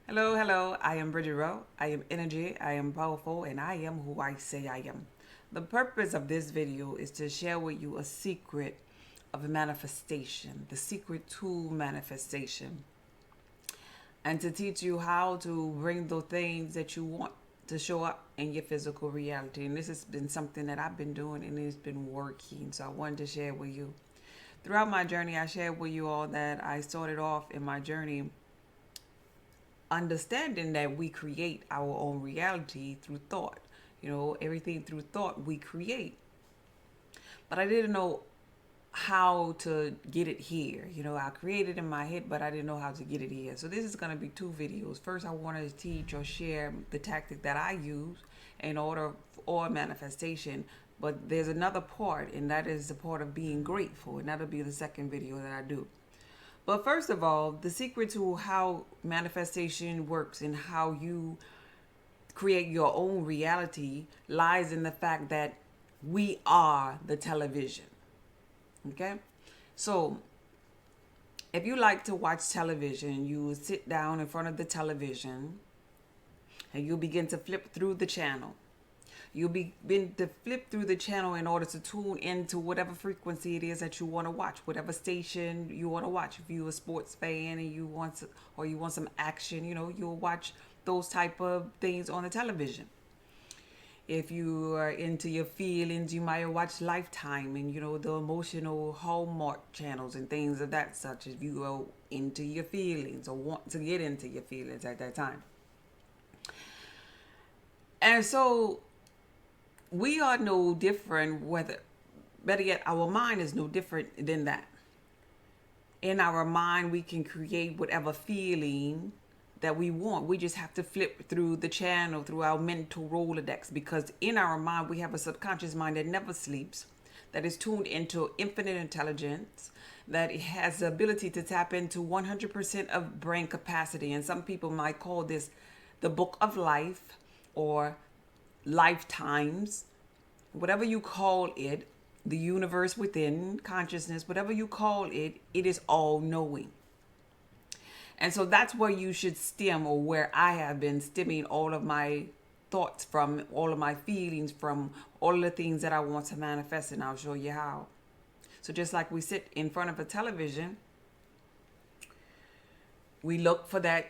Hello, hello. I am Bridget Rowe. I am energy, I am powerful, and I am who I say I am. The purpose of this video is to share with you a secret of manifestation, the secret to manifestation, and to teach you how to bring the things that you want to show up in your physical reality. And this has been something that I've been doing and it's been working. So I wanted to share with you. Throughout my journey, I shared with you all that I started off in my journey understanding that we create our own reality through thought. Everything through thought we create. But I didn't know how to get it here. I created in my head, but I didn't know how to get it here. So this is going to be two videos. First, I want to teach or share the tactic that I use in order for manifestation. But there's another part, and that is the part of being grateful. And that'll be the second video that I do. But first of all, the secret to how manifestation works and how you create your own reality lies in the fact that we are the television. Okay? So, if you like to watch television, you sit down in front of the television and you begin to flip through the channel. You'll begin to flip through the channel in order to tune into whatever frequency it is that you want to watch, whatever station you want to watch. If you're a sports fan and you want some action, you'll watch those type of things on the television. If you are into your feelings, you might watch Lifetime and the emotional Hallmark channels and things of that such. If you go into your feelings or want to get into your feelings at that time. And so we are no different, better yet, our mind is no different than that. In our mind, we can create whatever feeling that we want. We just have to flip through the channel, through our mental Rolodex, because in our mind, we have a subconscious mind that never sleeps, that is tuned into infinite intelligence, that it has the ability to tap into 100% of brain capacity. And some people might call this the book of life or lifetimes, whatever you call it, the universe within, consciousness, whatever you call it, it is all knowing. And so that's where you should stem, or where I have been stemming all of my thoughts from, all of my feelings from, all of the things that I want to manifest, and I'll show you how. So just like we sit in front of a television, we look for that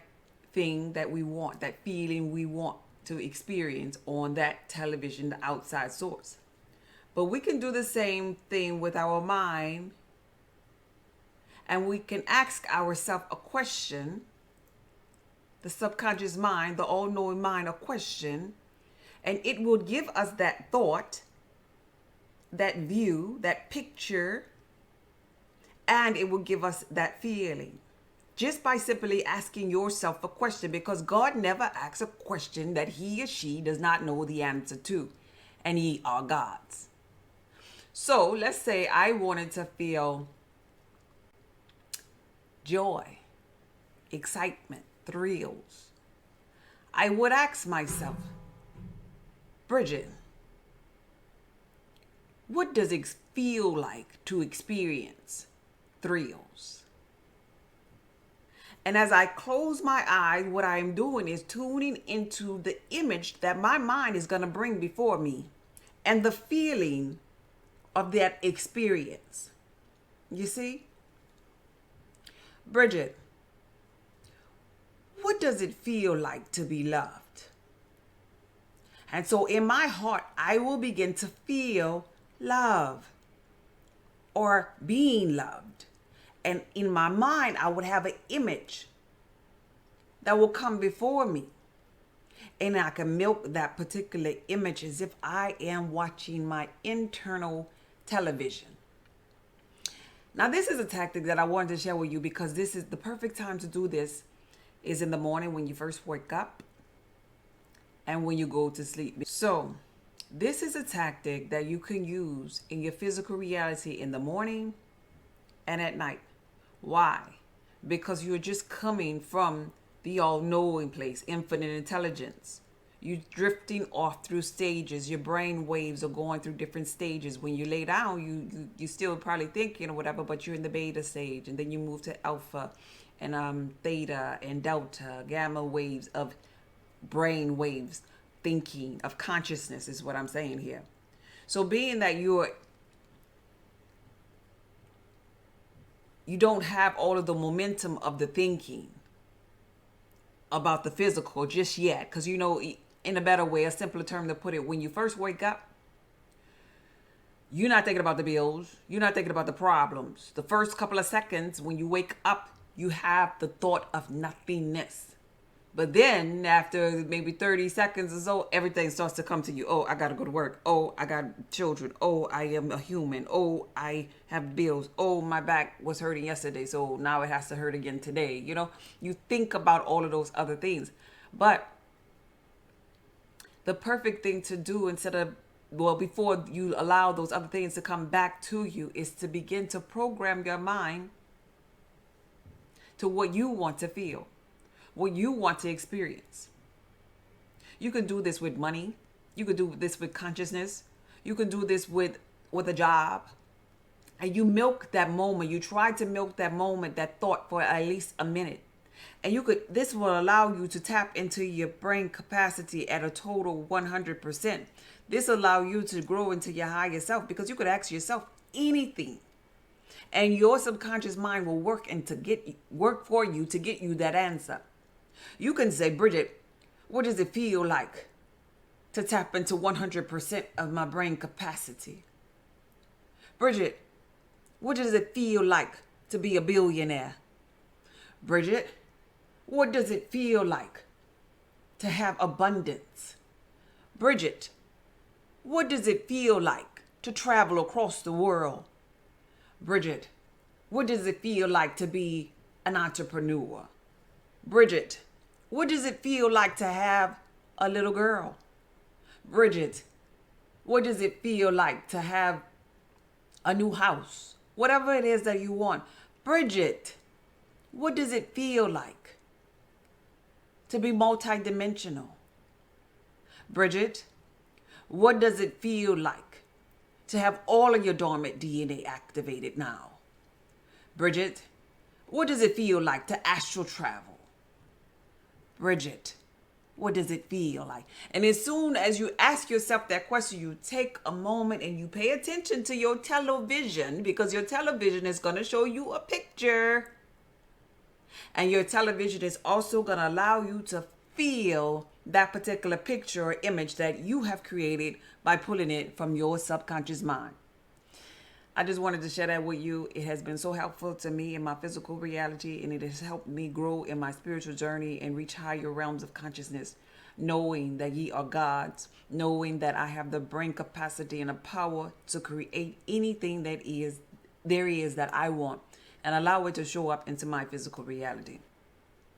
thing that we want, that feeling we want to experience on that television, the outside source. But we can do the same thing with our mind, and we can ask ourselves a question, the subconscious mind, the all-knowing mind, a question, and it will give us that thought, that view, that picture, and it will give us that feeling. Just by simply asking yourself a question, because God never asks a question that he or she does not know the answer to, and ye are gods. So let's say I wanted to feel joy, excitement, thrills. I would ask myself, Bridget, what does it feel like to experience thrills? And as I close my eyes, what I'm doing is tuning into the image that my mind is going to bring before me and the feeling of that experience. You see? Bridget, what does it feel like to be loved? And so in my heart, I will begin to feel love or being loved. And in my mind, I would have an image that will come before me. And I can milk that particular image as if I am watching my internal television. Now, this is a tactic that I wanted to share with you, because this is the perfect time to do this is in the morning when you first wake up and when you go to sleep. So this is a tactic that you can use in your physical reality in the morning and at night. Why? Because you're just coming from the all-knowing place, infinite intelligence. You're drifting off through stages. Your brain waves are going through different stages. When you lay down, you still probably thinking or whatever, but you're in the beta stage, and then you move to alpha, and theta and delta, gamma waves of brain waves, thinking of consciousness is what I'm saying here. So being that you don't have all of the momentum of the thinking about the physical just yet, because in a better way, a simpler term to put it, when you first wake up, you're not thinking about the bills. You're not thinking about the problems. The first couple of seconds when you wake up, you have the thought of nothingness. But then after maybe 30 seconds or so, everything starts to come to you. Oh, I got to go to work. Oh, I got children. Oh, I am a human. Oh, I have bills. Oh, my back was hurting yesterday, so now it has to hurt again today. You think about all of those other things. But the perfect thing to do before you allow those other things to come back to you, is to begin to program your mind to what you want to feel, what you want to experience. You can do this with money. You can do this with consciousness. You can do this with a job. And you milk that moment. You try to milk that moment, that thought, for at least a minute. And this will allow you to tap into your brain capacity at a total 100%. This allow you to grow into your higher self, because you could ask yourself anything, and your subconscious mind will work for you to get you that answer. You can say, Bridget, what does it feel like to tap into 100% of my brain capacity? Bridget, what does it feel like to be a billionaire? Bridget, what does it feel like to have abundance? Bridget, what does it feel like to travel across the world? Bridget, what does it feel like to be an entrepreneur? Bridget, what does it feel like to have a little girl? Bridget, what does it feel like to have a new house? Whatever it is that you want. Bridget, what does it feel like to be multidimensional? Bridget, what does it feel like to have all of your dormant DNA activated now? Bridget, what does it feel like to astral travel? Bridget, what does it feel like? And as soon as you ask yourself that question, you take a moment and you pay attention to your television, because your television is going to show you a picture. And your television is also going to allow you to feel that particular picture or image that you have created by pulling it from your subconscious mind. I just wanted to share that with you. It has been so helpful to me in my physical reality, and it has helped me grow in my spiritual journey and reach higher realms of consciousness, knowing that ye are gods, knowing that I have the brain capacity and the power to create anything that there is that I want, and allow it to show up into my physical reality.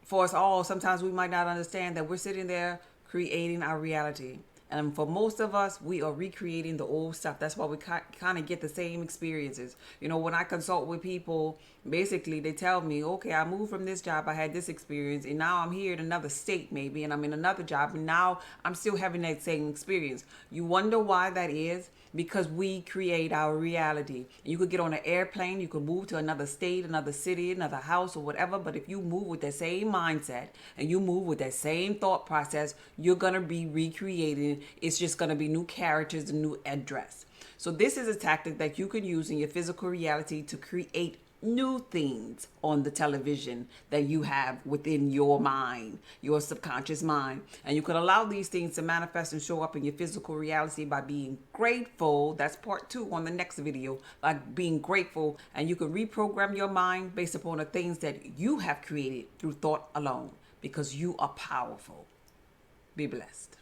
For us all, sometimes we might not understand that we're sitting there creating our reality. And for most of us, we are recreating the old stuff. That's why we kind of get the same experiences. When I consult with people, basically they tell me, okay, I moved from this job, I had this experience, and now I'm here in another state maybe, and I'm in another job, and now I'm still having that same experience. You wonder why that is? Because we create our reality. You could get on an airplane, you could move to another state, another city, another house, or whatever, but if you move with that same mindset and you move with that same thought process, you're going to be recreating. It's just going to be new characters, a new address. So this is a tactic that you can use in your physical reality to create new things on the television that you have within your mind, your subconscious mind. And you can allow these things to manifest and show up in your physical reality by being grateful. That's part 2 on the next video, by being grateful. And you can reprogram your mind based upon the things that you have created through thought alone, because you are powerful. Be blessed.